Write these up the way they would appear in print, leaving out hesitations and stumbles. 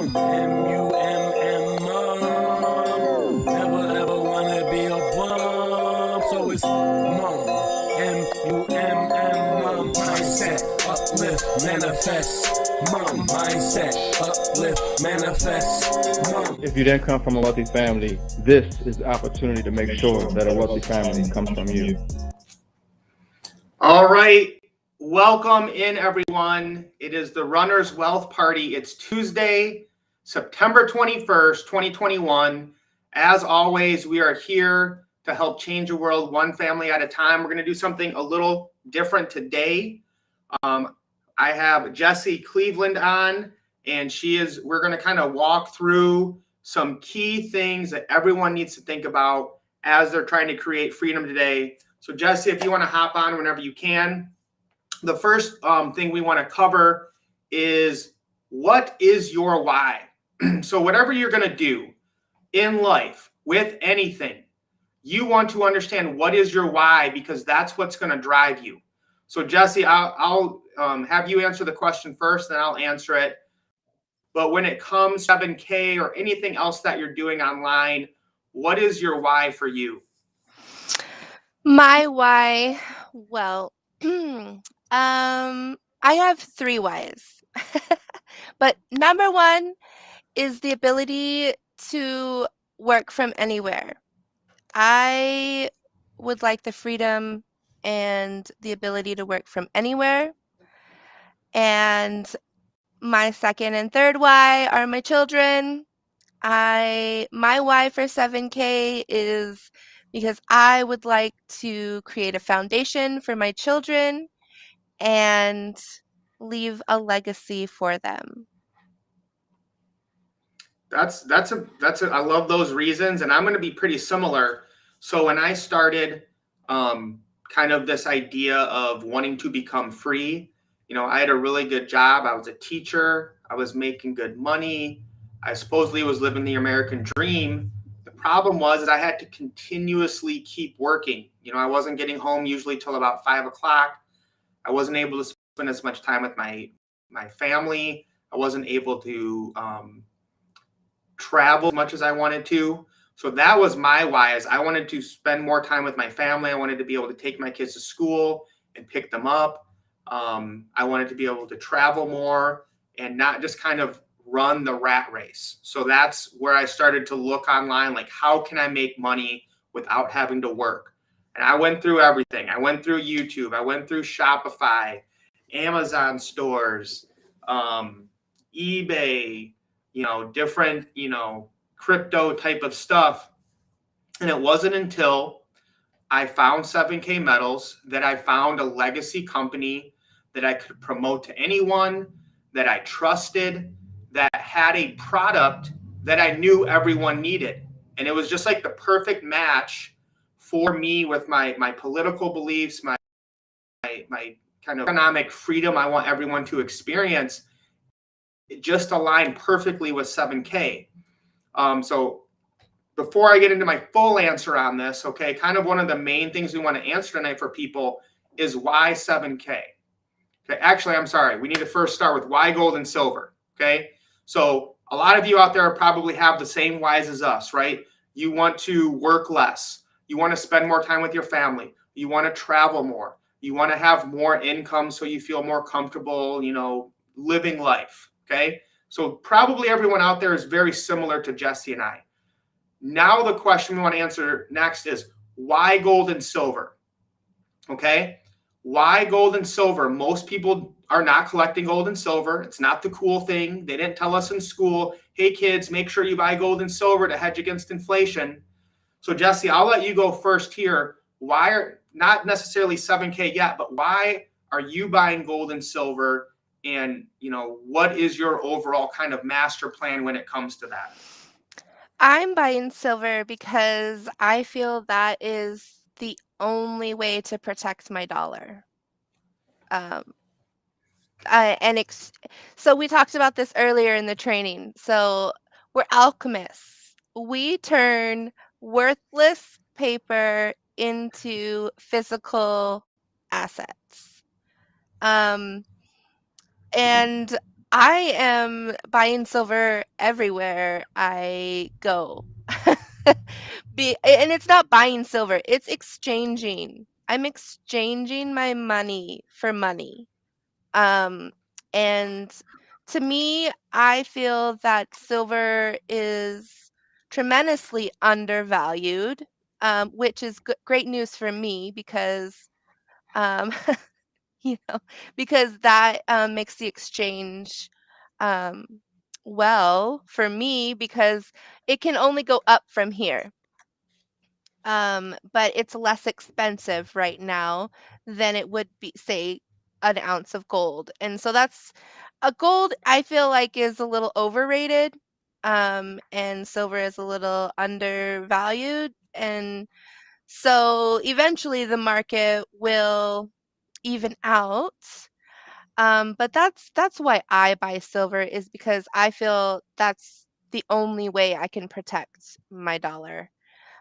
Mum, M-U-M-M, mom. Never ever wanna be a bum. So it's mum, M-U-M-M, mum. Mindset, uplift, manifest. Mum, mindset, uplift, manifest. Mum. If you didn't come from a wealthy family, this is the opportunity to make sure that a wealthy family comes from you. All right. Welcome in, everyone. It is the Runner's Wealth Party. It's Tuesday, September 21st, 2021. As always, we are here to help change the world one family at a time. We're going to do something a little different today. I have Jessie Cleveland on, and we're going to kind of walk through some key things that everyone needs to think about as they're trying to create freedom today. So Jessie, if you want to hop on whenever you can. The first thing we want to cover is, what is your why? So whatever you're going to do in life with anything, you want to understand what is your why, because that's what's going to drive you. So Jessie, I'll have you answer the question first, then I'll answer it. But when it comes to 7K or anything else that you're doing online, what is your why for you? My why, well, I have 3 whys. But number 1 is the ability to work from anywhere. I would like the freedom and the ability to work from anywhere. And my second and third why are my children. My why for 7K is because I would like to create a foundation for my children and leave a legacy for them. I love those reasons, and I'm going to be pretty similar. So when I started kind of this idea of wanting to become free, I had a really good job. I was a teacher. I was making good money. I supposedly was living the American dream. The problem was that I had to continuously keep working. I wasn't getting home usually till about 5 o'clock. I wasn't able to spend as much time with my family. I wasn't able to travel as much as I wanted to. So that was my why, is I wanted to spend more time with my family. I wanted to be able to take my kids to school and pick them up. I wanted to be able to travel more and not just kind of run the rat race. So that's where I started to look online, like, how can I make money without having to work? And I went through everything. I went through YouTube. I went through Shopify, Amazon stores, eBay, different, crypto type of stuff. And it wasn't until I found 7K Metals that I found a legacy company that I could promote to anyone, that I trusted, that had a product that I knew everyone needed. And it was just like the perfect match for me with my political beliefs, my kind of economic freedom I want everyone to experience. It just aligned perfectly with 7K. So before I get into my full answer on this, okay, kind of one of the main things we want to answer tonight for people is why 7K? Okay, actually, I'm sorry. We need to first start with why gold and silver, okay? So a lot of you out there probably have the same whys as us, right? You want to work less. You want to spend more time with your family. You want to travel more. You want to have more income so you feel more comfortable, living life, okay? So probably everyone out there is very similar to Jessie and I. Now the question we want to answer next is, why gold and silver? Okay? Why gold and silver? Most people are not collecting gold and silver. It's not the cool thing. They didn't tell us in school, hey kids, make sure you buy gold and silver to hedge against inflation. So Jessie, I'll let you go first here. Why are, not necessarily 7K yet, but why are you buying gold and silver? And, what is your overall kind of master plan when it comes to that? I'm buying silver because I feel that is the only way to protect my dollar. Um, so we talked about this earlier in the training. So we're alchemists. We turn worthless paper into physical assets. Um, and I am buying silver everywhere I go. And it's not buying silver, it's exchanging. I'm exchanging my money for money. Um, and to me, I feel that silver is tremendously undervalued, which is great news for me because, um, you know, because that makes the exchange um, well for me because it can only go up from here. But it's less expensive right now than it would be, say, an ounce of gold. And so that's a gold I feel like is a little overrated. And silver is a little undervalued. And so eventually the market will even out. But that's why I buy silver is because I feel that's the only way I can protect my dollar.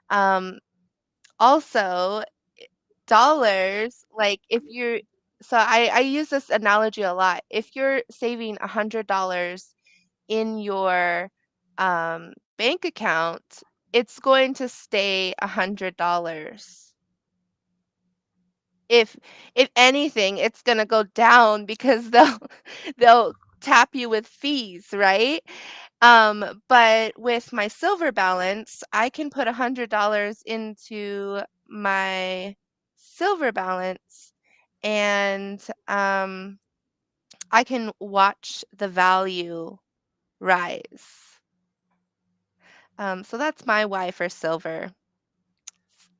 Um, Also, dollars, like if you're so I use this analogy a lot. If you're saving $100 in your bank account, it's going to stay $100. If if anything, it's gonna go down because they'll tap you with fees, right? But with my silver balance, I can put $100 into my silver balance and I can watch the value rise. So that's my why for silver.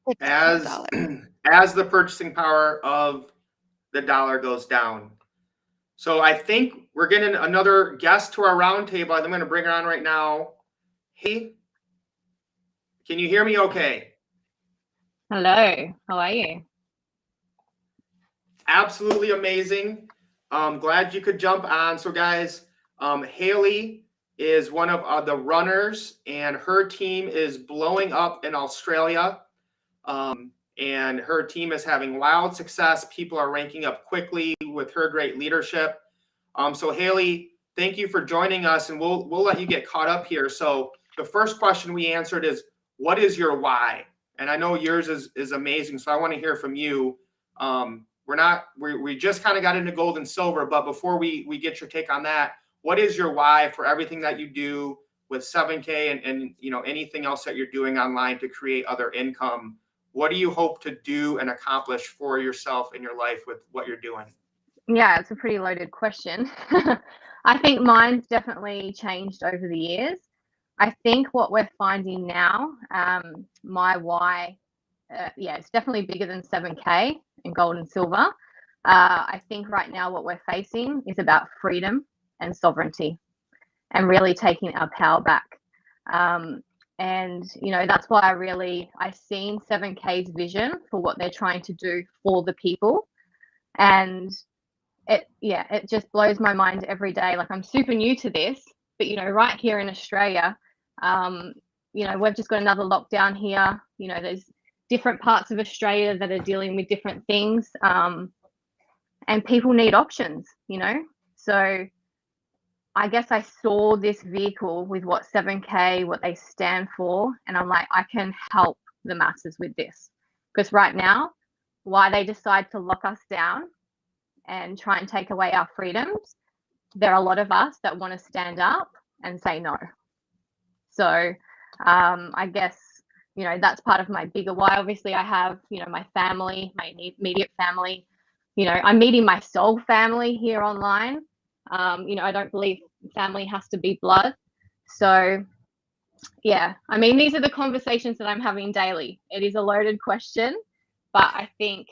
Protect my As dollar. as the purchasing power of the dollar goes down. So I think we're getting another guest to our roundtable. I'm going to bring her on right now. Hey, can you hear me okay? Hello, how are you? Absolutely amazing. Glad you could jump on. So, guys, Haley is one of the runners, and her team is blowing up in Australia. And her team is having wild success. People are ranking up quickly with her great leadership. So, Haley, thank you for joining us, and we'll let you get caught up here. So, the first question we answered is, what is your why? And I know yours is amazing, so I want to hear from you. We just kind of got into gold and silver, but before we get your take on that, what is your why for everything that you do with 7K and anything else that you're doing online to create other income? What do you hope to do and accomplish for yourself in your life with what you're doing? Yeah, it's a pretty loaded question. I think mine's definitely changed over the years. I think what we're finding now, my why, yeah, it's definitely bigger than 7K in gold and silver. I think right now what we're facing is about freedom and sovereignty and really taking our power back. And that's why I've seen 7K's vision for what they're trying to do for the people. And it just blows my mind every day. Like, I'm super new to this, but right here in Australia, we've just got another lockdown here. There's different parts of Australia that are dealing with different things, and people need options. So I guess I saw this vehicle with what 7K, what they stand for, and I'm like, I can help the masses with this. Because right now, why they decide to lock us down and try and take away our freedoms, there are a lot of us that want to stand up and say no. So I guess, that's part of my bigger why. Obviously, I have, my family, my immediate family. I'm meeting my soul family here online. I don't believe family has to be blood. So, yeah, I mean, these are the conversations that I'm having daily. It is a loaded question, but I think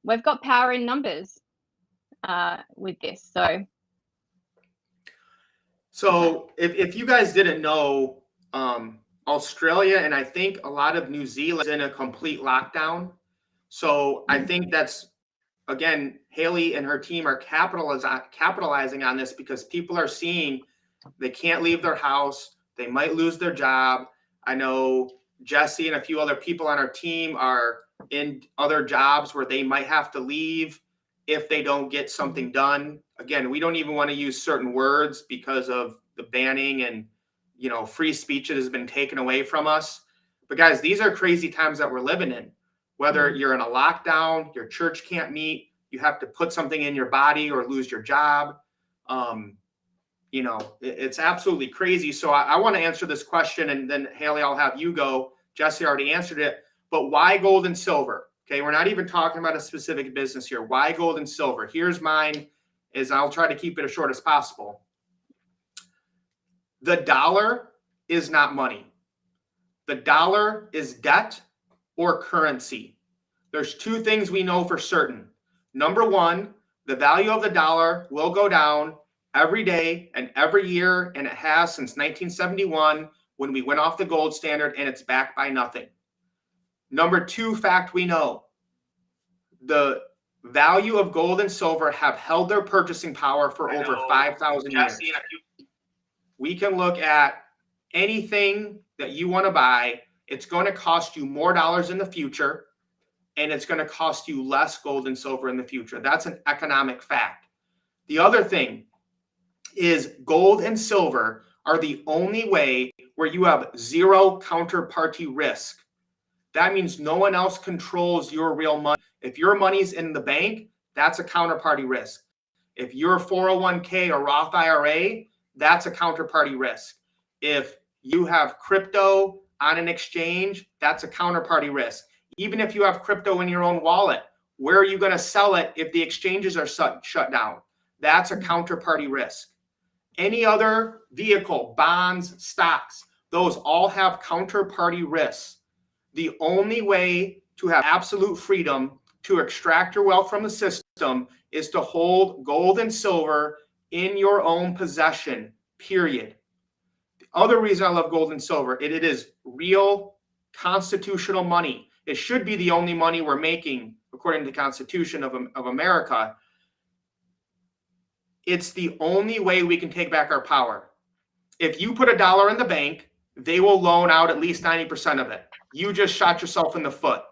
we've got power in numbers with this. So if you guys didn't know, Australia and I think a lot of New Zealand is in a complete lockdown. So I think that's, again, Haley and her team are capitalizing on this because people are seeing they can't leave their house. They might lose their job. I know Jesse and a few other people on our team are in other jobs where they might have to leave. if they don't get something done. Again, we don't even want to use certain words because of the banning and, you know, free speech that has been taken away from us. But guys, these are crazy times that we're living in. Whether you're in a lockdown, your church can't meet, you have to put something in your body or lose your job. You know, it's absolutely crazy. So I want to answer this question, and then Haley, I'll have you go. Jesse already answered it, but why gold and silver? Okay, we're not even talking about a specific business here. Why gold and silver? Here's mine, is I'll try to keep it as short as possible. The dollar is not money. The dollar is debt or currency. There's two things we know for certain. Number one, the value of the dollar will go down every day and every year, and it has since 1971 when we went off the gold standard, and it's backed by nothing. Number two fact we know, the value of gold and silver have held their purchasing power for over 5,000 years. We can look at anything that you want to buy. It's going to cost you more dollars in the future, and it's going to cost you less gold and silver in the future. That's an economic fact. The other thing is gold and silver are the only way where you have zero counterparty risk. That means no one else controls your real money. If your money's in the bank, that's a counterparty risk. If your 401k or Roth IRA, that's a counterparty risk. If you have crypto on an exchange, that's a counterparty risk. Even if you have crypto in your own wallet, where are you going to sell it if the exchanges are shut down? That's a counterparty risk. Any other vehicle, bonds, stocks, those all have counterparty risks. The only way to have absolute freedom to extract your wealth from the system is to hold gold and silver in your own possession, period. The other reason I love gold and silver, it is real constitutional money. It should be the only money we're making according to the Constitution of America. It's the only way we can take back our power. If you put $1 in the bank, they will loan out at least 90% of it. You just shot yourself in the foot.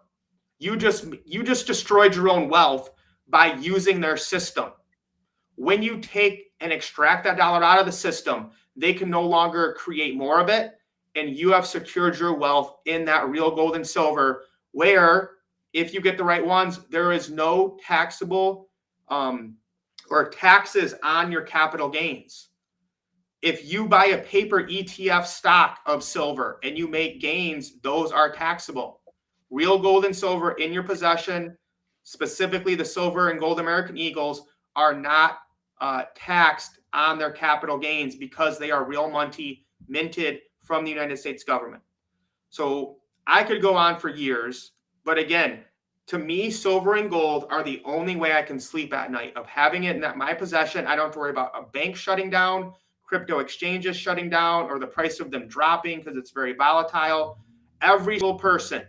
You just destroyed your own wealth by using their system. When you take and extract that dollar out of the system, they can no longer create more of it, and you have secured your wealth in that real gold and silver, where if you get the right ones, there is no taxable or taxes on your capital gains. If you buy a paper ETF stock of silver and you make gains, those are taxable. Real gold and silver in your possession, specifically the silver and gold American Eagles, are not taxed on their capital gains because they are real money minted from the United States government. So I could go on for years, but again, to me, silver and gold are the only way I can sleep at night, of having it in my possession. I don't have to worry about a bank shutting down, crypto exchanges shutting down, or the price of them dropping because it's very volatile. Every single person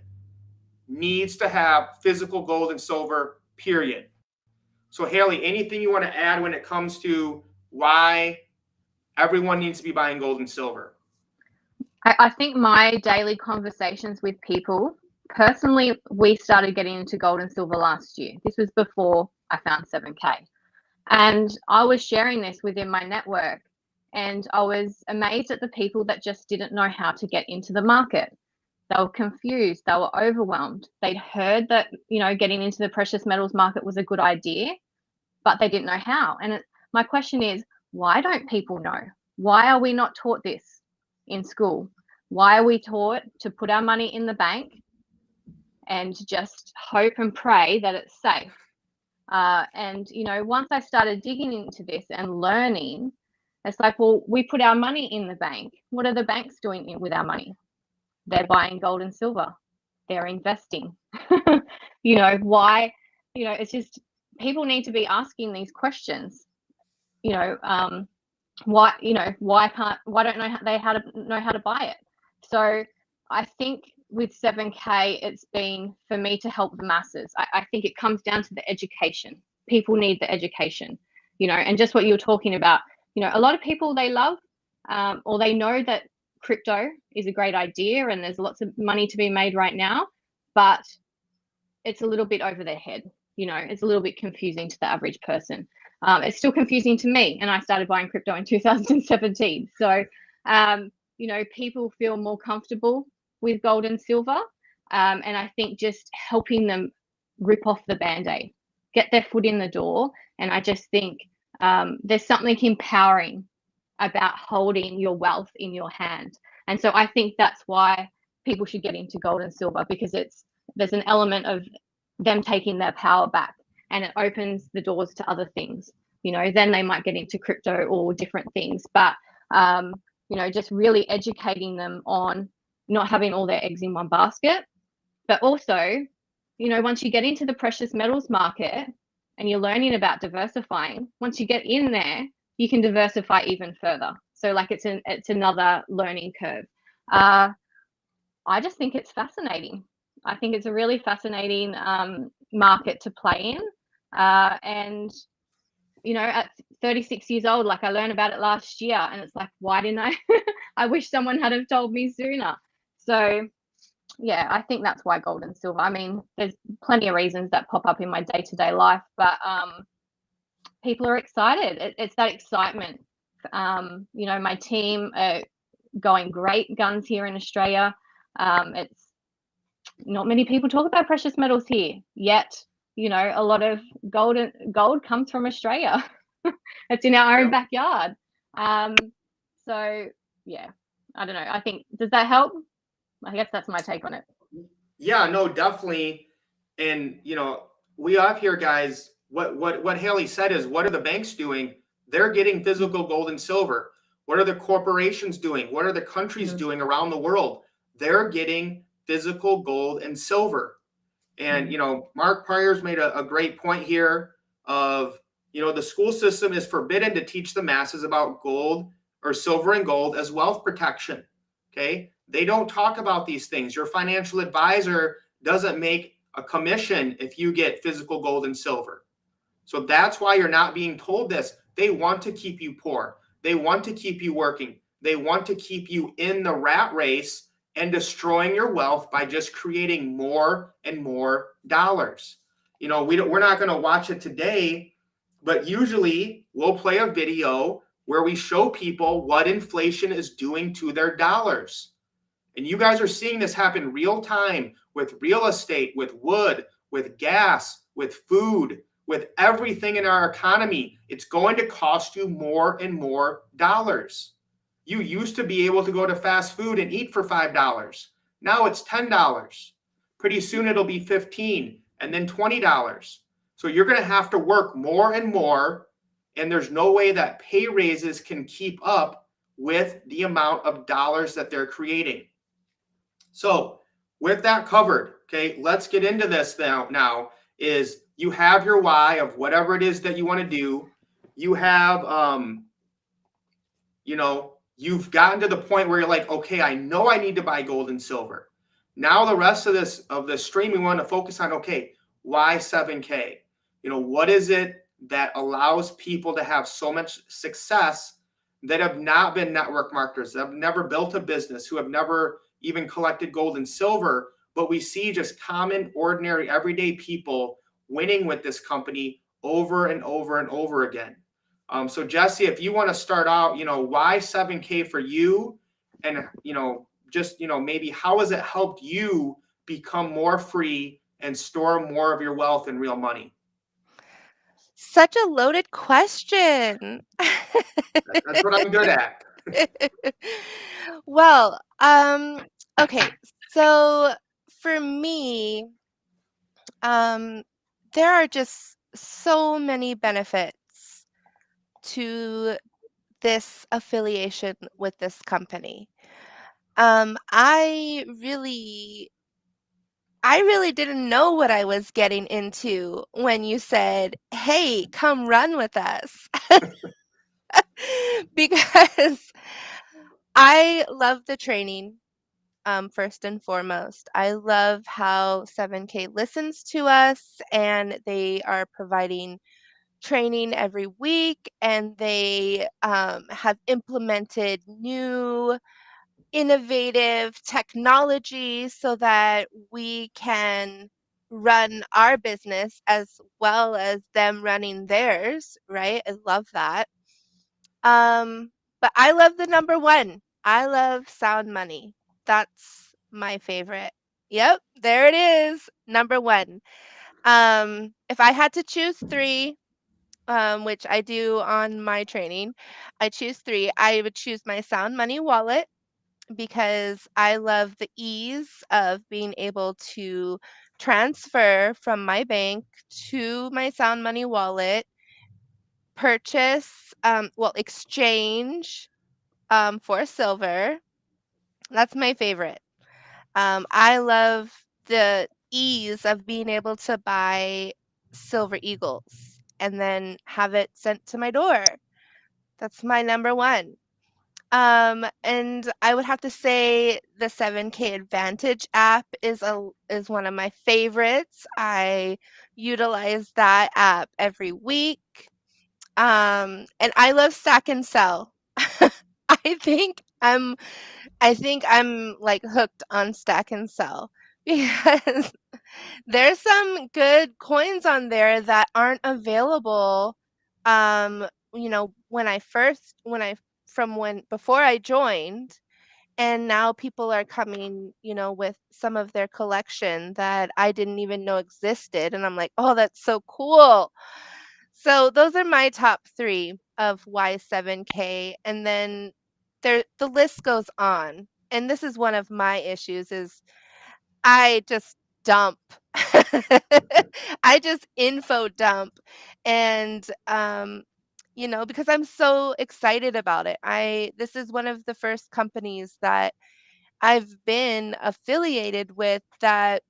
needs to have physical gold and silver, period. So Haley, anything you want to add when it comes to why everyone needs to be buying gold and silver? I think my daily conversations with people, personally, we started getting into gold and silver last year. This was before I found 7K. And I was sharing this within my network, and I was amazed at the people that just didn't know how to get into the market. They were confused. They were overwhelmed. They'd heard that, getting into the precious metals market was a good idea, but they didn't know how. And my question is, why don't people know? Why are we not taught this in school? Why are we taught to put our money in the bank and just hope and pray that it's safe? And once I started digging into this and learning, it's like, well, we put our money in the bank. What are the banks doing with our money? They're buying gold and silver. They're investing. Why? It's just, people need to be asking these questions. Why don't they know how to buy it? So I think with 7K, it's been for me to help the masses. I think it comes down to the education. People need the education, and just what you were talking about, a lot of people, they love or they know that crypto is a great idea and there's lots of money to be made right now, but it's a little bit over their head. it's a little bit confusing to the average person. It's still confusing to me, and I started buying crypto in 2017. So, people feel more comfortable with gold and silver, and I think just helping them rip off the band-aid, get their foot in the door, and I just think there's something empowering about holding your wealth in your hand. And so I think that's why people should get into gold and silver, because there's an element of them taking their power back, and it opens the doors to other things. Then they might get into crypto or different things, but just really educating them on not having all their eggs in one basket. But also, once you get into the precious metals market and you're learning about diversifying, once you get in there, you can diversify even further. So like it's another learning curve. I just think it's fascinating. I think it's a really fascinating market to play in. And at 36 years old, like I learned about it last year, and it's like, why didn't I? I wish someone had have told me sooner. So yeah, I think that's why gold and silver. I mean, there's plenty of reasons that pop up in my day-to-day life, but people are excited. It's that excitement. My team are going great guns here in Australia. It's not many people talk about precious metals here, yet a lot of gold comes from Australia. It's in our own backyard. So yeah, I don't know. I think, does that help? I guess that's my take on it. Yeah, no, definitely. And we have here, guys, what Haley said is, what are the banks doing? They're getting physical gold and silver. What are the corporations doing? What are the countries doing around the world? They're getting physical gold and silver. And Mark Pryor's made a great point here of the school system is forbidden to teach the masses about gold or silver and gold as wealth protection. Okay, they don't talk about these things. Your financial advisor doesn't make a commission if you get physical gold and silver. So that's why you're not being told this. They want to keep you poor. They want to keep you working. They want to keep you in the rat race and destroying your wealth by just creating more and more dollars. We're not going to watch it today, but usually we'll play a video where we show people what inflation is doing to their dollars. And you guys are seeing this happen real time with real estate, with wood, with gas, with food, with everything in our economy. It's going to cost you more and more dollars. You used to be able to go to fast food and eat for $5. Now it's $10. Pretty soon it'll be $15 and then $20. So you're going to have to work more and more, and there's no way that pay raises can keep up with the amount of dollars that they're creating. So with that covered, okay, let's get into this now is you have your why of whatever it is that you want to do. You have, you've gotten to the point where you're like, okay, I know I need to buy gold and silver. Now the rest of this stream, we want to focus on, okay, why 7K? What is it that allows people to have so much success that have not been network marketers, that have never built a business, who have never even collected gold and silver, but we see just common, ordinary, everyday people winning with this company over and over and over again. So Jesse, if you want to start out, why 7K for you, and maybe how has it helped you become more free and store more of your wealth in real money? Such a loaded question. That's what I'm good at. Well, okay. So for me, there are just so many benefits to this affiliation with this company. I really didn't know what I was getting into when you said, "Hey, come run with us." Because I love the training, first and foremost. I love how 7K listens to us, and they are providing training every week, and they have implemented new innovative technology so that we can run our business as well as them running theirs, right? I love that. But I love the number one. I love Sound Money. That's my favorite. Yep, there it is, number one. If I had to choose three, which I do on my training, I choose three. I would choose my Sound Money wallet because I love the ease of being able to transfer from my bank to my Sound Money wallet, purchase, exchange for silver. That's my favorite. I love the ease of being able to buy silver eagles and then have it sent to my door. That's my number one. And I would have to say the 7K Advantage app is one of my favorites. I utilize that app every week. And I love stack and sell. I think I'm I think I'm like hooked on stack and sell because there's some good coins on there that aren't available. When I first when I from when before I joined, and now people are coming, with some of their collection that I didn't even know existed, and I'm like, "Oh, that's so cool." So those are my top 3 of why 7K, and then the list goes on. And this is one of my issues is I just dump. I just info dump, and because I'm so excited about it. I This is one of the first companies that I've been affiliated with that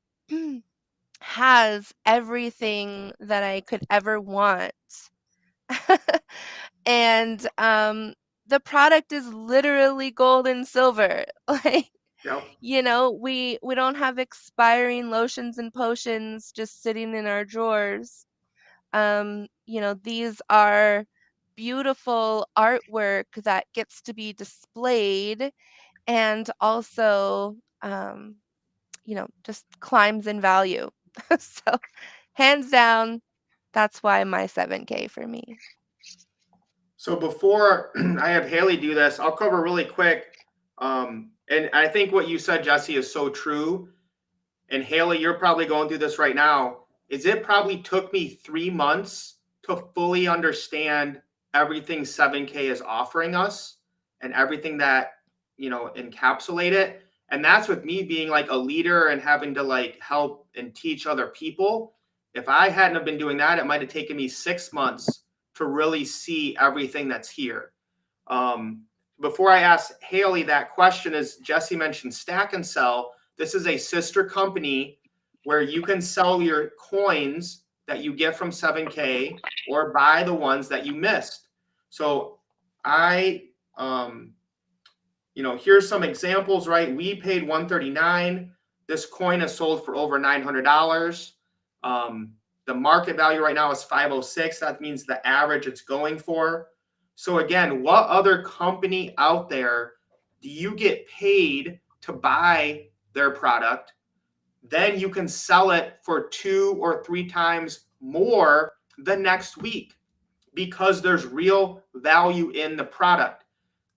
has everything that I could ever want. And the product is literally gold and silver. Like, Yep. we don't have expiring lotions and potions just sitting in our drawers. These are beautiful artwork that gets to be displayed and also just climbs in value. So hands down, that's why my 7K for me. So before I have Haley do this, I'll cover really quick. And I think what you said, Jesse, is so true. And Haley, you're probably going through this right now. Is it probably took me 3 months to fully understand everything 7K is offering us and everything that, encapsulate it. And that's with me being like a leader and having to like help and teach other people. If I hadn't have been doing that, it might have taken me 6 months to really see everything that's here. Before I ask Haley that question, as Jesse mentioned, Stack and Sell, this is a sister company where you can sell your coins that you get from 7K or buy the ones that you missed. So here's some examples, right? We paid $139. This coin is sold for over $900. The market value right now is 506. That means the average it's going for. So again, what other company out there do you get paid to buy their product? Then you can sell it for 2 or 3 times more the next week because there's real value in the product.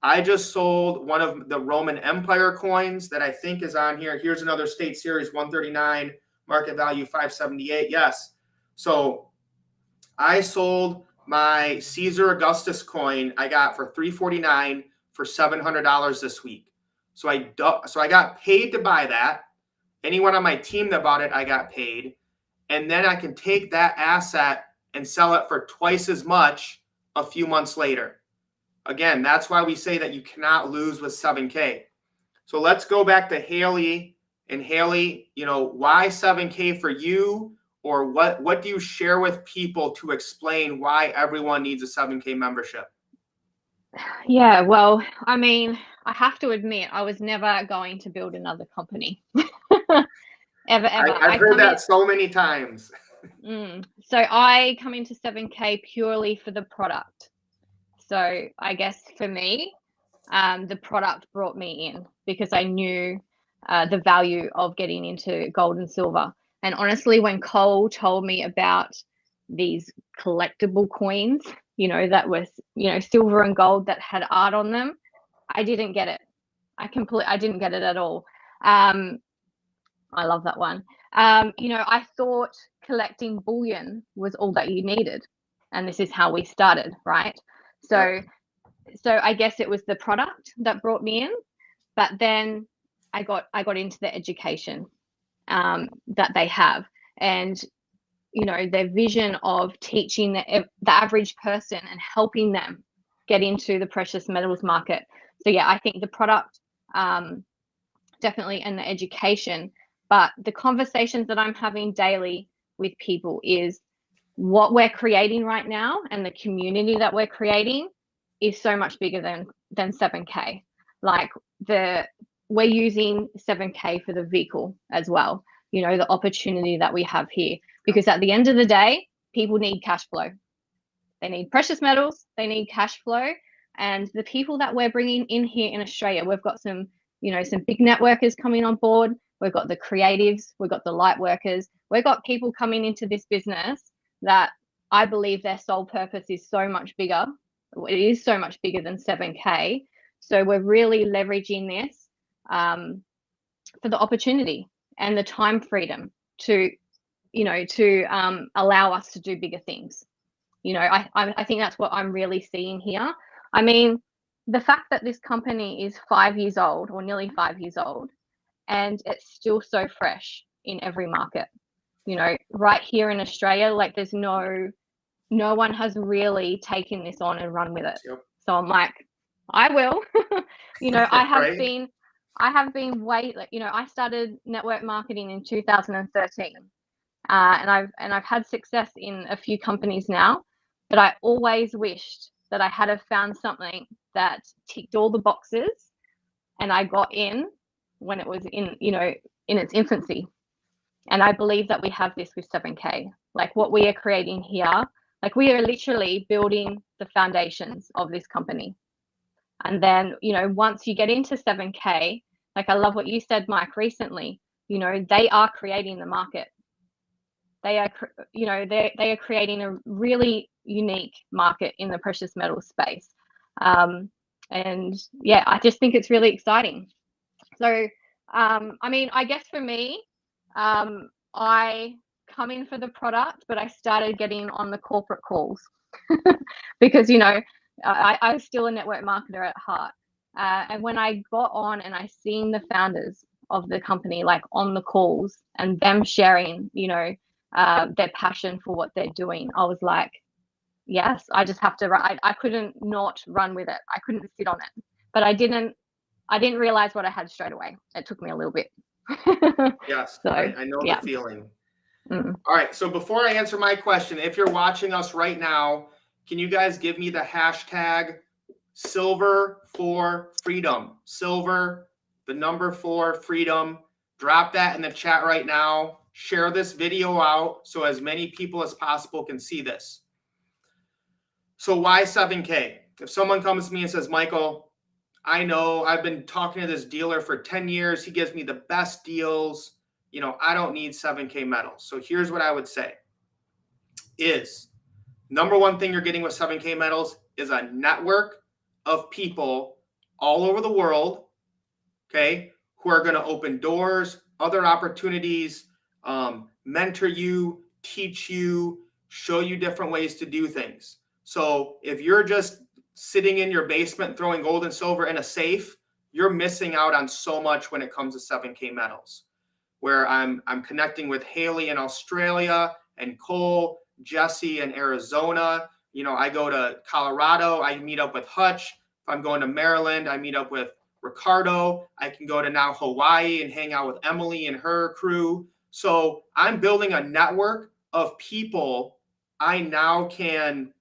I just sold one of the Roman Empire coins that I think is on here. Here's another State Series 139, market value 578. Yes. So I sold my Caesar Augustus coin I got for $349 for $700 this week. So I got paid to buy that. Anyone on my team that bought it, I got paid. And then I can take that asset and sell it for twice as much a few months later. Again, that's why we say that you cannot lose with 7K. So let's go back to Haley. And Haley, why 7K for you? Or what do you share with people to explain why everyone needs a 7K membership? Yeah, well, I mean, I have to admit, I was never going to build another company. ever. I've heard that so many times. So I come into 7K purely for the product. So I guess for me, the product brought me in because I knew the value of getting into gold and silver. And honestly, when Cole told me about these collectible coins, that was, silver and gold that had art on them, I didn't get it. I didn't get it at all. I love that one. I thought collecting bullion was all that you needed, and this is how we started, right? So I guess it was the product that brought me in, but then I got into the education that they have, and their vision of teaching the average person and helping them get into the precious metals market. So yeah, I think the product definitely, and the education, but the conversations that I'm having daily with people is what we're creating right now, and the community that we're creating is so much bigger than 7K. Like we're using 7K for the vehicle as well, the opportunity that we have here, because at the end of the day, people need cash flow. They need precious metals, they need cash flow. And the people that we're bringing in here in Australia, we've got some big networkers coming on board. We've got the creatives, we've got the light workers, we've got people coming into this business that I believe their sole purpose is so much bigger. It is so much bigger than 7K. So we're really leveraging this for the opportunity and the time freedom to allow us to do bigger things. I think that's what I'm really seeing here. I mean, the fact that this company is 5 years old, or nearly 5 years old, and it's still so fresh in every market. Right here in Australia, like there's no one has really taken this on and run with it. Yep. So I'm like, I will. I have Right. been I started network marketing in 2013. And I've had success in a few companies now, but I always wished that I had have found something that ticked all the boxes, and I got in when it was in its infancy. And I believe that we have this with 7K. Like what we are creating here, like we are literally building the foundations of this company. And then, once you get into 7K, like I love what you said, Mike, recently, they are creating the market. They are, they are creating a really unique market in the precious metal space. And yeah, I just think it's really exciting. So, I mean, I guess for me, I come in for the product, but I started getting on the corporate calls because, I'm still a network marketer at heart. And when I got on and I seen the founders of the company, like on the calls, and them sharing, their passion for what they're doing, I was like, yes, I just have to run. I couldn't not run with it. I couldn't sit on it, but I didn't realize what I had straight away. It took me a little bit. Yes, So, I know yeah. the feeling. Mm. All right, so before I answer my question, if you're watching us right now, can you guys give me the hashtag silver for freedom? Silver, the number 4 freedom. Drop that in the chat right now. Share this video out so as many people as possible can see this. So why 7K? If someone comes to me and says, Michael, I know I've been talking to this dealer for 10 years. He gives me the best deals. I don't need 7K metals. So here's what I would say is number one thing you're getting with 7K metals is a network of people all over the world, okay, who are going to open doors, other opportunities, mentor you, teach you, show you different ways to do things. So if you're just sitting in your basement throwing gold and silver in a safe, you're missing out on so much when it comes to 7K metals. Where I'm connecting with Haley in Australia and Cole, Jesse in Arizona. I go to Colorado, I meet up with Hutch. If I'm going to Maryland, I meet up with Ricardo. I can go to now Hawaii and hang out with Emily and her crew. So I'm building a network of people I now can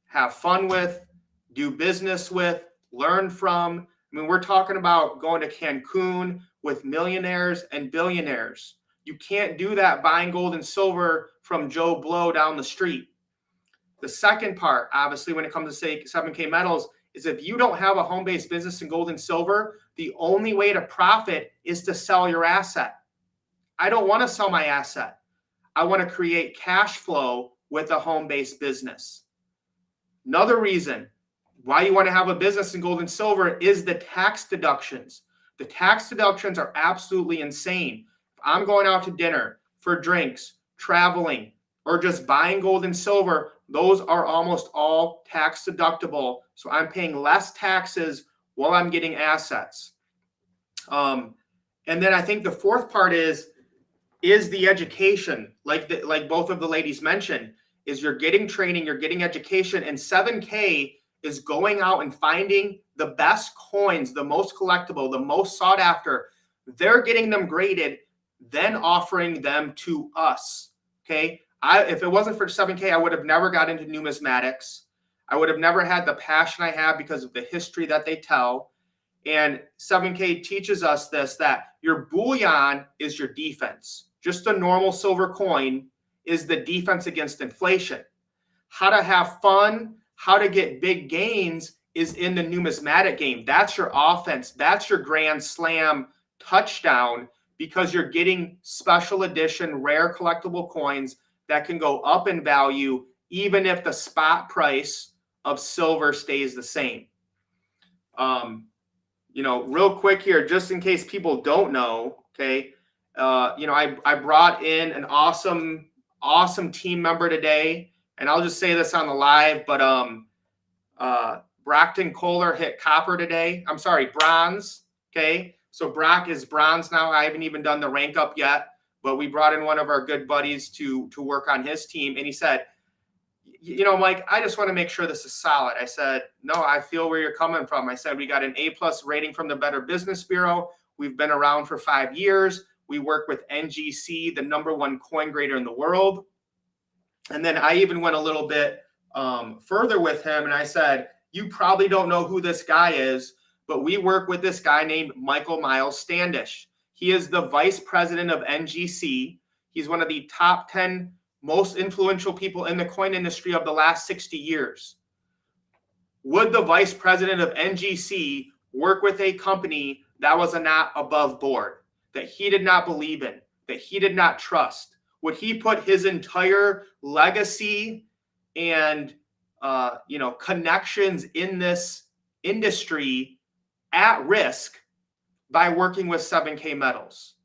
have fun with, do business with, learn from. I mean, we're talking about going to Cancun with millionaires and billionaires. You can't do that buying gold and silver from Joe Blow down the street. The second part, obviously, when it comes to say 7K metals, is if you don't have a home-based business in gold and silver, the only way to profit is to sell your asset. I don't want to sell my asset. I want to create cash flow with a home-based business. Another reason why you want to have a business in gold and silver is the tax deductions. The tax deductions are absolutely insane. If I'm going out to dinner, for drinks, traveling, or just buying gold and silver, those are almost all tax deductible. So I'm paying less taxes while I'm getting assets. And then I think the fourth part is the education, like both of the ladies mentioned, is you're getting training, you're getting education, and 7K is going out and finding the best coins, the most collectible, the most sought after. They're getting them graded, then offering them to us. Okay. If it wasn't for 7K, I would have never got into numismatics. I would have never had the passion I have because of the history that they tell. And 7K teaches us this, that your bullion is your defense. Just a normal silver coin is the defense against inflation. How to have fun, how to get big gains is in the numismatic game. That's your offense. That's your grand slam touchdown, because you're getting special edition, rare collectible coins that can go up in value even if the spot price of silver stays the same. Real quick here, just in case people don't know, okay, I brought in an awesome team member today, and I'll just say this on the live, but Brockton Kohler hit copper today. I'm sorry, bronze. Okay, so Brock is bronze now. I haven't even done the rank up yet, but we brought in one of our good buddies to work on his team, and he said, Mike, I just want to make sure this is solid. I said, no, I feel where you're coming from. I said, we got an A+ rating from the Better Business Bureau. We've been around for 5 years. We work with NGC, the #1 coin grader in the world. And then I even went a little bit further with him, and I said, you probably don't know who this guy is, but we work with this guy named Michael Miles Standish. He is the vice president of NGC. He's one of the top 10 most influential people in the coin industry of the last 60 years. Would the vice president of NGC work with a company that was not above board, that he did not believe in, that he did not trust? Would he put his entire legacy and connections in this industry at risk by working with 7K Metals?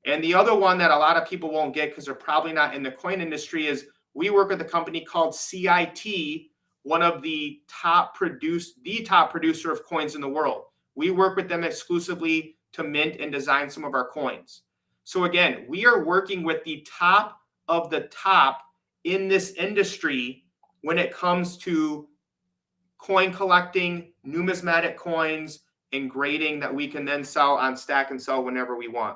And the other one that a lot of people won't get because they're probably not in the coin industry is we work with a company called CIT, one of the top producer of coins in the world. We work with them exclusively to mint and design some of our coins. So again, we are working with the top of the top in this industry when it comes to coin collecting, numismatic coins, and grading that we can then sell on Stack and Sell whenever we want.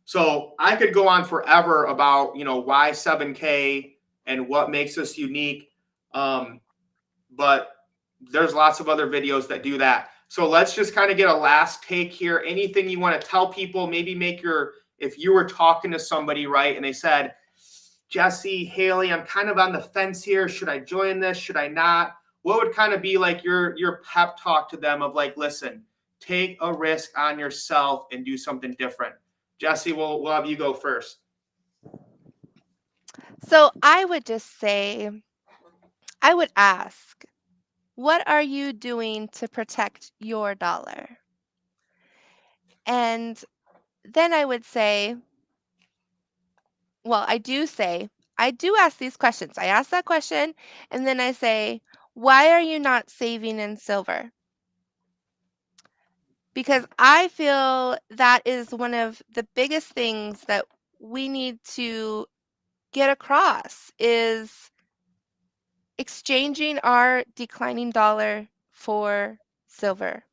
So I could go on forever about, why 7K and what makes us unique. But there's lots of other videos that do that. So let's just kind of get a last take here. Anything you want to tell people, maybe if you were talking to somebody, right, and they said, Jesse, Haley, I'm kind of on the fence here. Should I join this? Should I not? What would kind of be like your pep talk to them of like, listen, take a risk on yourself and do something different? Jesse, we'll have you go first. So I would just say, I would ask, what are you doing to protect your dollar? And then I would say, I do ask these questions. I ask that question, and then I say, why are you not saving in silver? Because I feel that is one of the biggest things that we need to get across is exchanging our declining dollar for silver.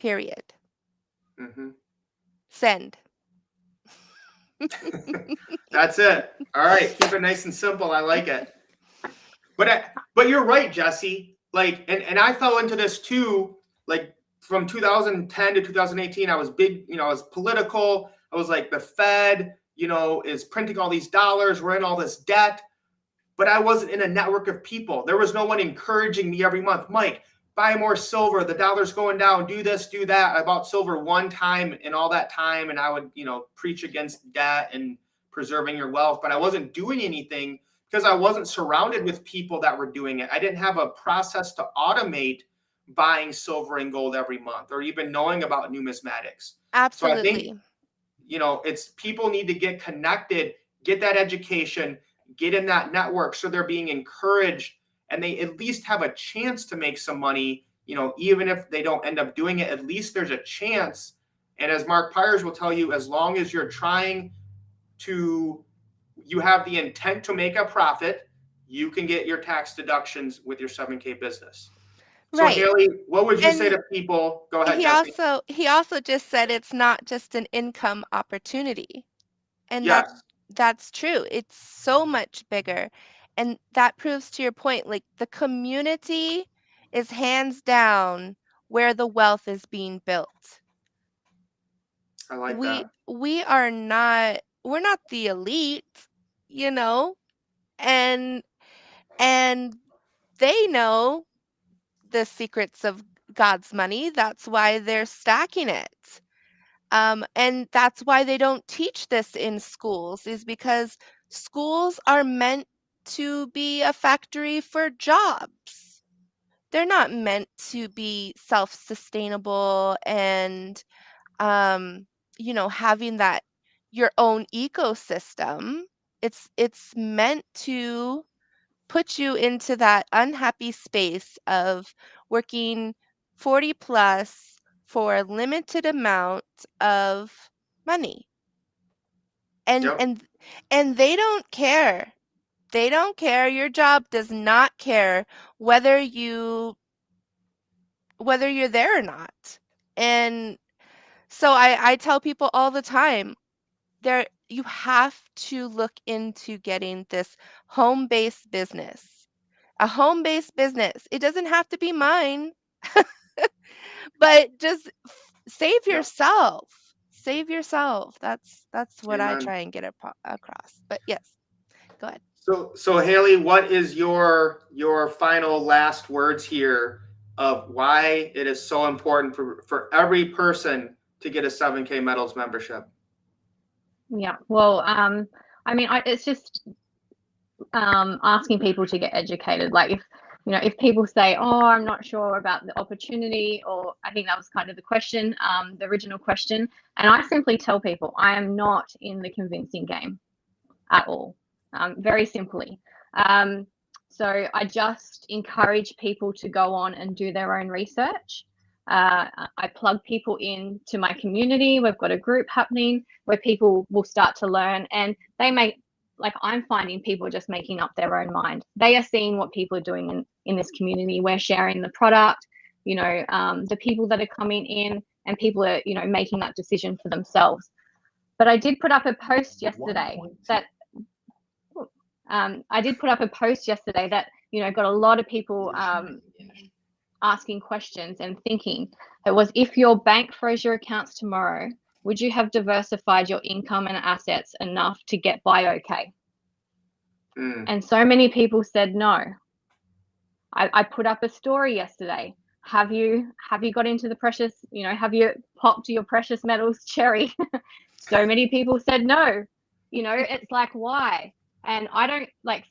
Period. Mm-hmm. Send. That's it. All right. Keep it nice and simple. I like it. But you're right, Jesse. Like, and I fell into this too. Like from 2010 to 2018, I was big, I was political. I was like, the Fed, is printing all these dollars. We're in all this debt. But I wasn't in a network of people. There was no one encouraging me every month. Mike, buy more silver. The dollar's going down. Do this, do that. I bought silver one time in all that time, and I would, preach against debt and preserving your wealth, but I wasn't doing anything because I wasn't surrounded with people that were doing it. I didn't have a process to automate buying silver and gold every month or even knowing about numismatics. So I think, Absolutely. it's people need to get connected, get that education, get in that network so they're being encouraged and they at least have a chance to make some money, even if they don't end up doing it, at least there's a chance. And as Mark Pyers will tell you, as long as you're trying to, you have the intent to make a profit, you can get your tax deductions with your 7K business. So Right. Haley, what would you say And to people? Go ahead, he Jesse. also just said it's not just an income opportunity. And Yes. that's true. It's so much bigger. And that proves to your point, like the community is hands down where the wealth is being built. I like We that. we are not we're not the elite, you know, and and they know the secrets of God's money. That's why they're stacking it. And that's why they don't teach this in schools, is because schools are meant to be a factory for jobs. They're not meant to be self-sustainable and, having that your own ecosystem. It's meant to put you into that unhappy space of working 40 plus for a limited amount of money. And Yep. and and they don't care. They don't care. Your job does not care whether you're there or not. And so I tell people all the time, you have to look into getting this home-based business. A home-based business. It doesn't have to be mine, but just save Yep. yourself. Save yourself. That's what I Amen. try and get across. But yes, go ahead. So Haley, what is your final last words here of why it is so important for every person to get a 7K Metals membership? Yeah. Well, it's just asking people to get educated. Like if people say, "Oh, I'm not sure about the opportunity," or I think that was kind of the question, the original question, and I simply tell people I am not in the convincing game at all. Very simply. So I just encourage people to go on and do their own research. I plug people into my community. We've got a group happening where people will start to learn, and I'm finding people just making up their own mind. They are seeing what people are doing in this community. We're sharing the product, the people that are coming in, and people are, making that decision for themselves. But I did put up a post yesterday that got a lot of people asking questions and thinking. It was, if your bank froze your accounts tomorrow, would you have diversified your income and assets enough to get by okay? And so many people said no. I put up a story yesterday. Have you got into the precious, have you popped your precious metals cherry? So many people said no. It's like, why? And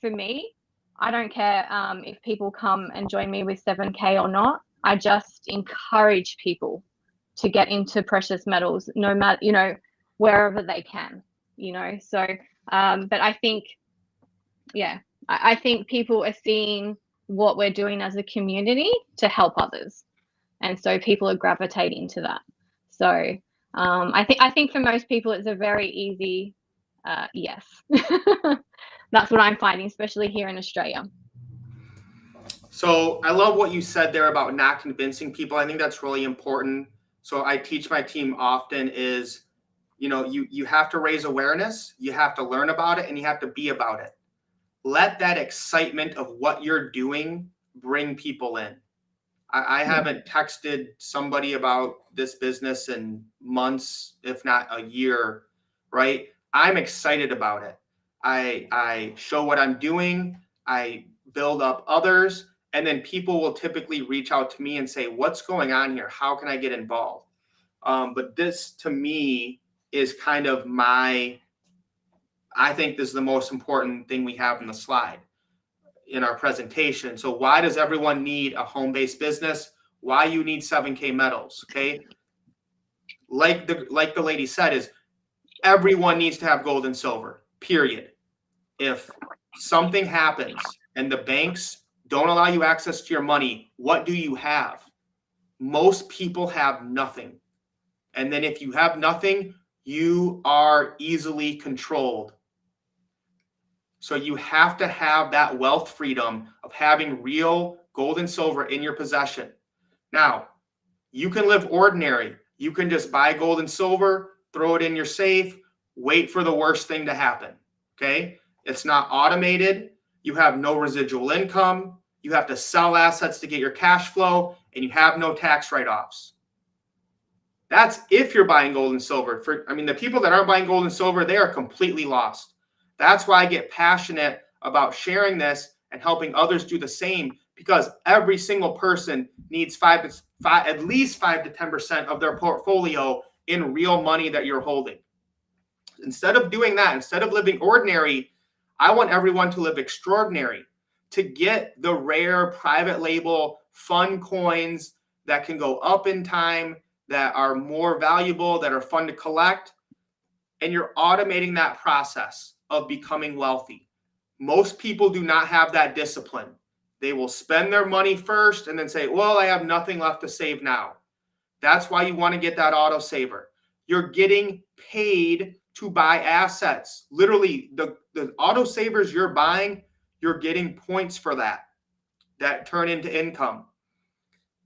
for me, I don't care if people come and join me with 7K or not. I just encourage people to get into precious metals, no matter, wherever they can, So, but I think, I think people are seeing what we're doing as a community to help others. And so people are gravitating to that. So I think for most people, it's a very easy yes. That's what I'm finding, especially here in Australia. So I love what you said there about not convincing people. I think that's really important. So I teach my team often is, you have to raise awareness, you have to learn about it, and you have to be about it. Let that excitement of what you're doing bring people in. I haven't texted somebody about this business in months, if not a year, right? I'm excited about it. I show what I'm doing. I build up others. And then people will typically reach out to me and say, what's going on here? How can I get involved? But this to me is kind of I think this is the most important thing we have in the slide in our presentation. So why does everyone need a home-based business? Why you need 7K metals, okay? Like the lady said, is everyone needs to have gold and silver, period. If something happens and the banks don't allow you access to your money, what do you have? Most people have nothing. And then if you have nothing, you are easily controlled. So you have to have that wealth freedom of having real gold and silver in your possession. Now, you can live ordinary. You can just buy gold and silver, throw it in your safe, wait for the worst thing to happen, okay? It's not automated. You have no residual income. You have to sell assets to get your cash flow, and you have no tax write-offs. That's if you're buying gold and silver. The people that aren't buying gold and silver, they are completely lost. That's why I get passionate about sharing this and helping others do the same, because every single person needs at least 5 to 10% of their portfolio in real money that you're holding. Instead of doing that, instead of living ordinary, I want everyone to live extraordinary, to get the rare private label fun coins that can go up in time, that are more valuable, that are fun to collect. And you're automating that process of becoming wealthy. Most people do not have that discipline. They will spend their money first and then say, well, I have nothing left to save now. That's why you want to get that auto saver. You're getting paid to buy assets. Literally, the auto savers you're buying, you're getting points for that turn into income.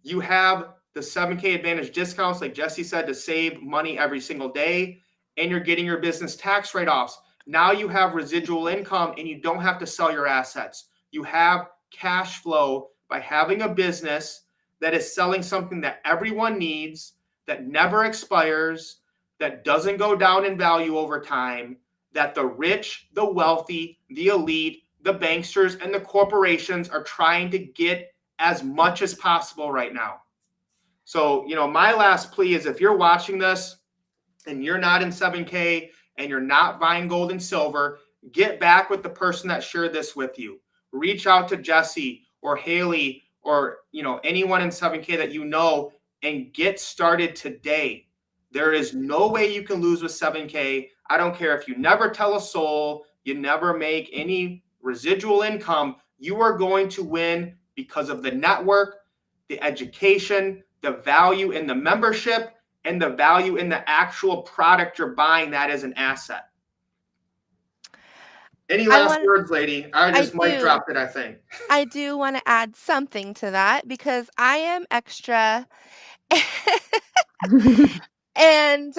You have the 7K Advantage discounts, like Jesse said, to save money every single day, and you're getting your business tax write-offs. Now you have residual income and you don't have to sell your assets. You have cash flow by having a business that is selling something that everyone needs, that never expires, that doesn't go down in value over time, that the rich, the wealthy, the elite, the banksters, and the corporations are trying to get as much as possible right now. So, my last plea is, if you're watching this and you're not in 7K and you're not buying gold and silver, get back with the person that shared this with you. Reach out to Jesse or Haley or, anyone in 7K that you know, and get started today. There is no way you can lose with 7K. I don't care if you never tell a soul, you never make any residual income, you are going to win because of the network, the education, the value in the membership, and the value in the actual product you're buying that is an asset. Any last words, lady? I just mic dropped it, I think. I do want to add something to that, because I am extra. And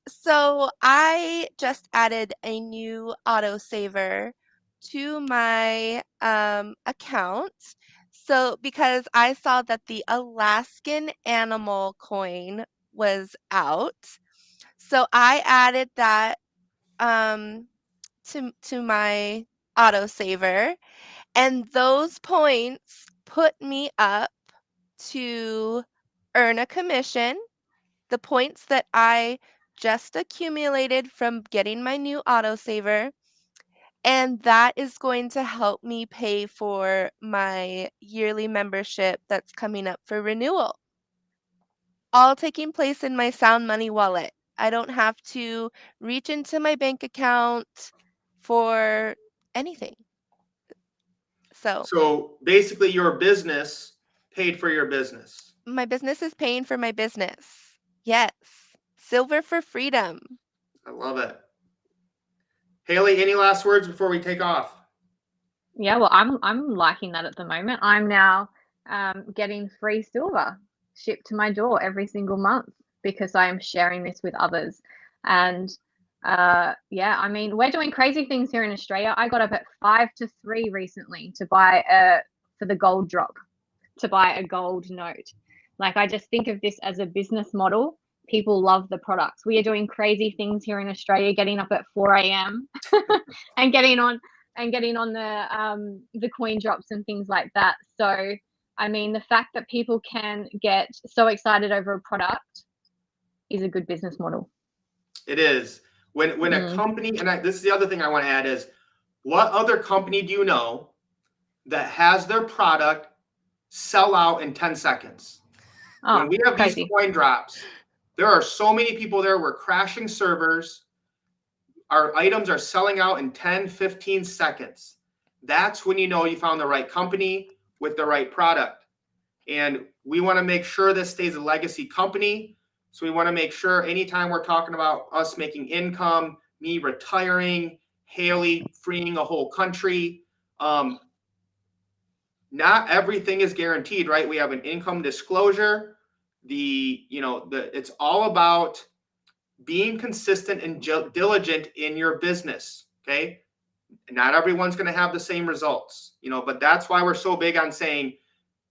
so I just added a new autosaver to my account. So because I saw that the Alaskan animal coin was out, so I added that to my autosaver, and those points put me up to earn a commission. The points that I just accumulated from getting my new autosaver, and that is going to help me pay for my yearly membership that's coming up for renewal. All taking place in my Sound Money wallet. I don't have to reach into my bank account for anything. So basically, your business paid for your business. My business is paying for my business. Yes. Silver for freedom. I love it. Haley, any last words before we take off? Yeah, well, I'm liking that at the moment. I'm now getting free silver shipped to my door every single month because I am sharing this with others. And we're doing crazy things here in Australia. I got up at 5 to 3 recently to buy for the gold drop, to buy a gold note. Like, I just think of this as a business model. People love the products. We are doing crazy things here in Australia, getting up at 4 a.m. and getting on and getting on the coin drops and things like that. So, I mean, the fact that people can get so excited over a product is a good business model. It is. When a company, and this is the other thing I want to add is, what other company do you know that has their product sell out in 10 seconds? Oh, when we have crazy. these coin drops, there are so many people there. We're crashing servers. Our items are selling out in 10, 15 seconds. That's when you know you found the right company with the right product. And we want to make sure this stays a legacy company. So we want to make sure anytime we're talking about us making income, me retiring, Haley freeing a whole country, not everything is guaranteed, right? We have an income disclosure. It's all about being consistent and diligent in your business. Okay. Not everyone's going to have the same results, but that's why we're so big on saying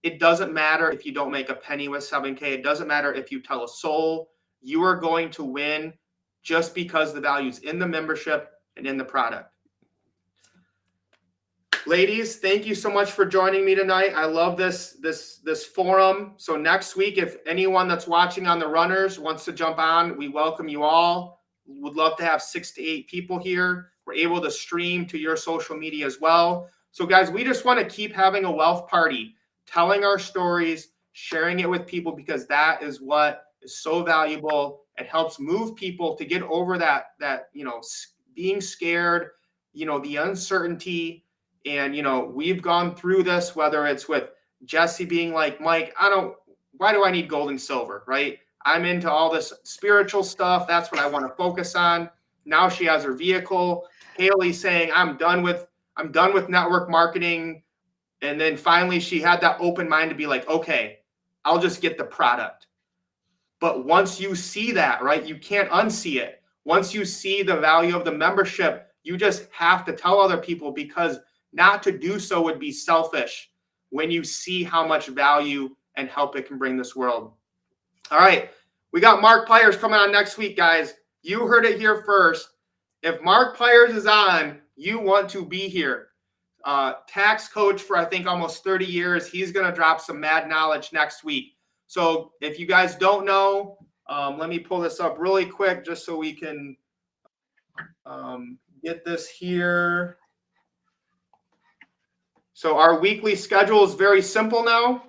it doesn't matter if you don't make a penny with 7K. It doesn't matter if you tell a soul. You are going to win just because the value's in the membership and in the product. Ladies, thank you so much for joining me tonight. I love this forum. So next week, if anyone that's watching on the runners wants to jump on, we welcome you all. Would love to have 6 to 8 people here. We're able to stream to your social media as well. So guys, we just want to keep having a wealth party, telling our stories, sharing it with people, because that is what is so valuable. It helps move people to get over that being scared, the uncertainty. And, we've gone through this, whether it's with Jesse being like, Mike, why do I need gold and silver, right? I'm into all this spiritual stuff. That's what I want to focus on. Now she has her vehicle. Haley saying, I'm done with network marketing. And then finally she had that open mind to be like, okay, I'll just get the product. But once you see that, right, you can't unsee it. Once you see the value of the membership, you just have to tell other people, because not to do so would be selfish when you see how much value and help it can bring this world. All right. We got Mark Pliers coming on next week, guys. You heard it here first. If Mark Pliers is on, you want to be here. Tax coach for, I think, almost 30 years. He's going to drop some mad knowledge next week. So if you guys don't know, let me pull this up really quick just so we can get this here. So our weekly schedule is very simple now.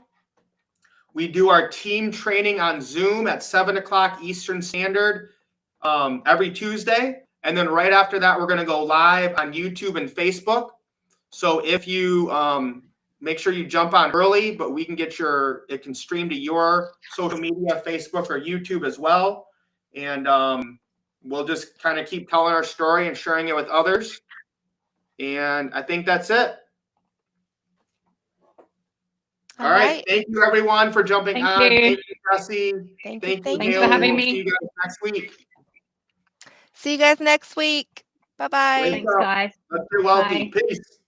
We do our team training on Zoom at 7 o'clock Eastern Standard every Tuesday. And then right after that, we're going to go live on YouTube and Facebook. So if you make sure you jump on early, but we can get it can stream to your social media, Facebook or YouTube as well. And we'll just kind of keep telling our story and sharing it with others. And I think that's it. All right. Thank you, everyone, for jumping on. Thank you, Jesse. Thank you, Thanks for having me. See you guys next week. See you guys next week. Bye-bye. Thanks, guys. Let's get wealthy. Bye. Peace.